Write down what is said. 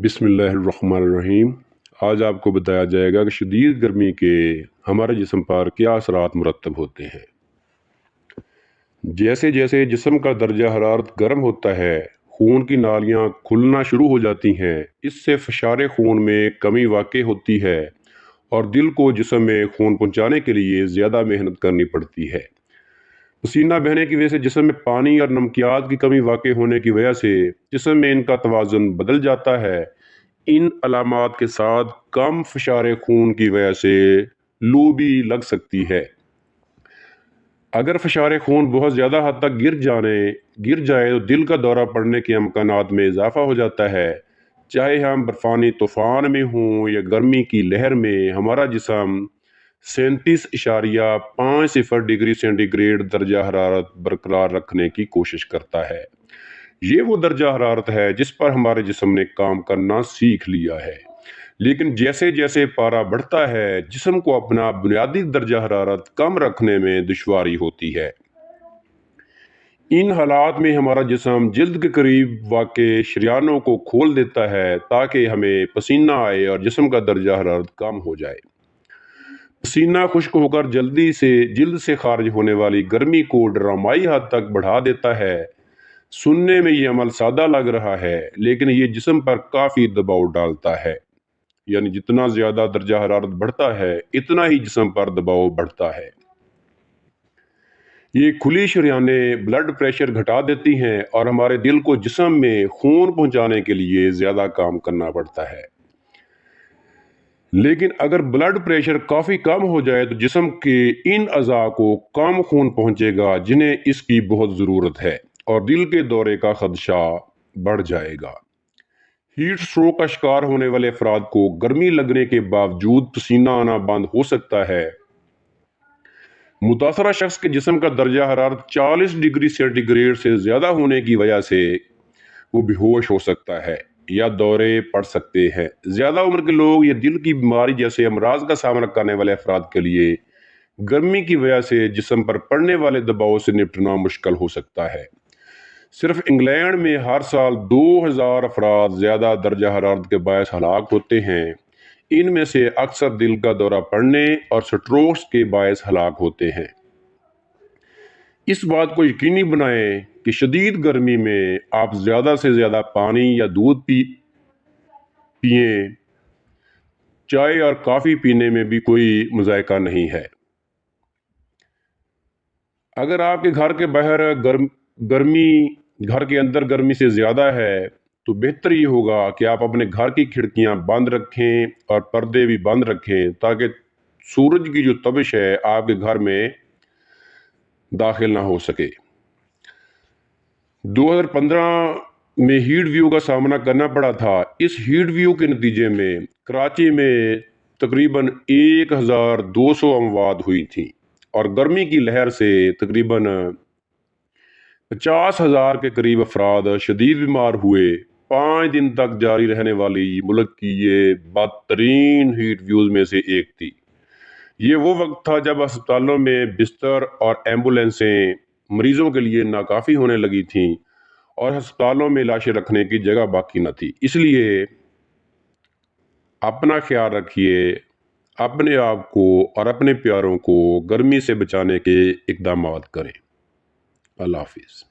بسم اللہ الرحمن الرحیم۔ آج آپ کو بتایا جائے گا کہ شدید گرمی کے ہمارے جسم پر کیا اثرات مرتب ہوتے ہیں۔ جیسے جیسے جسم کا درجہ حرارت گرم ہوتا ہے، خون کی نالیاں کھلنا شروع ہو جاتی ہیں۔ اس سے فشار خون میں کمی واقع ہوتی ہے اور دل کو جسم میں خون پہنچانے کے لیے زیادہ محنت کرنی پڑتی ہے۔ پسینہ بہنے کی وجہ سے جسم میں پانی اور نمکیات کی کمی واقع ہونے کی وجہ سے جسم میں ان کا توازن بدل جاتا ہے۔ ان علامات کے ساتھ کم فشار خون کی وجہ سے لو بھی لگ سکتی ہے۔ اگر فشار خون بہت زیادہ حد تک گر جائے تو دل کا دورہ پڑنے کے امکانات میں اضافہ ہو جاتا ہے۔ چاہے ہم برفانی طوفان میں ہوں یا گرمی کی لہر میں، ہمارا جسم 37.50 ڈگری سینٹی گریڈ درجہ حرارت برقرار رکھنے کی کوشش کرتا ہے۔ یہ وہ درجہ حرارت ہے جس پر ہمارے جسم نے کام کرنا سیکھ لیا ہے، لیکن جیسے جیسے پارا بڑھتا ہے جسم کو اپنا بنیادی درجہ حرارت کم رکھنے میں دشواری ہوتی ہے۔ ان حالات میں ہمارا جسم جلد کے قریب واقع شریانوں کو کھول دیتا ہے تاکہ ہمیں پسینہ آئے اور جسم کا درجہ حرارت کم ہو جائے۔ پسینہ خشک ہو کر جلد سے خارج ہونے والی گرمی کو ڈرامائی حد تک بڑھا دیتا ہے۔ سننے میں یہ عمل سادہ لگ رہا ہے، لیکن یہ جسم پر کافی دباؤ ڈالتا ہے۔ یعنی جتنا زیادہ درجہ حرارت بڑھتا ہے اتنا ہی جسم پر دباؤ بڑھتا ہے۔ یہ کھلی شریانیں بلڈ پریشر گھٹا دیتی ہیں اور ہمارے دل کو جسم میں خون پہنچانے کے لیے زیادہ کام کرنا پڑتا ہے۔ لیکن اگر بلڈ پریشر کافی کم ہو جائے تو جسم کے ان اعضاء کو کم خون پہنچے گا جنہیں اس کی بہت ضرورت ہے، اور دل کے دورے کا خدشہ بڑھ جائے گا۔ ہیٹ سٹروک کا شکار ہونے والے افراد کو گرمی لگنے کے باوجود پسینہ آنا بند ہو سکتا ہے۔ متاثرہ شخص کے جسم کا درجہ حرارت 40 ڈگری سینٹی گریڈ سے زیادہ ہونے کی وجہ سے وہ بے ہوش ہو سکتا ہے یا دورے پڑ سکتے ہیں۔ زیادہ عمر کے لوگ یا دل کی بیماری جیسے امراض کا سامنا کرنے والے افراد کے لیے گرمی کی وجہ سے جسم پر پڑنے والے دباؤ سے نپٹنا مشکل ہو سکتا ہے۔ صرف انگلینڈ میں ہر سال 2000 افراد زیادہ درجہ حرارت کے باعث ہلاک ہوتے ہیں۔ ان میں سے اکثر دل کا دورہ پڑنے اور سٹروکس کے باعث ہلاک ہوتے ہیں۔ اس بات کو یقینی بنائیں کہ شدید گرمی میں آپ زیادہ سے زیادہ پانی یا دودھ پیئیں۔ چائے اور کافی پینے میں بھی کوئی مذائقہ نہیں ہے۔ اگر آپ کے گھر کے باہر گھر کے اندر گرمی سے زیادہ ہے تو بہتر یہ ہوگا کہ آپ اپنے گھر کی کھڑکیاں بند رکھیں اور پردے بھی بند رکھیں تاکہ سورج کی جو تپش ہے آپ کے گھر میں داخل نہ ہو سکے۔ 2015 میں ہیٹ ویو کا سامنا کرنا پڑا تھا۔ اس ہیٹ ویو کے نتیجے میں کراچی میں تقریباً 1200 اموات ہوئی تھیں اور گرمی کی لہر سے تقریباً 50,000 کے قریب افراد شدید بیمار ہوئے۔ 5 دن تک جاری رہنے والی ملک کی یہ بدترین ہیٹ ویوز میں سے ایک تھی۔ یہ وہ وقت تھا جب ہسپتالوں میں بستر اور ایمبولینسیں مریضوں کے لیے ناکافی ہونے لگی تھیں اور ہسپتالوں میں لاشیں رکھنے کی جگہ باقی نہ تھی۔ اس لیے اپنا خیال رکھیے، اپنے آپ کو اور اپنے پیاروں کو گرمی سے بچانے کے اقدامات کریں۔ اللہ حافظ۔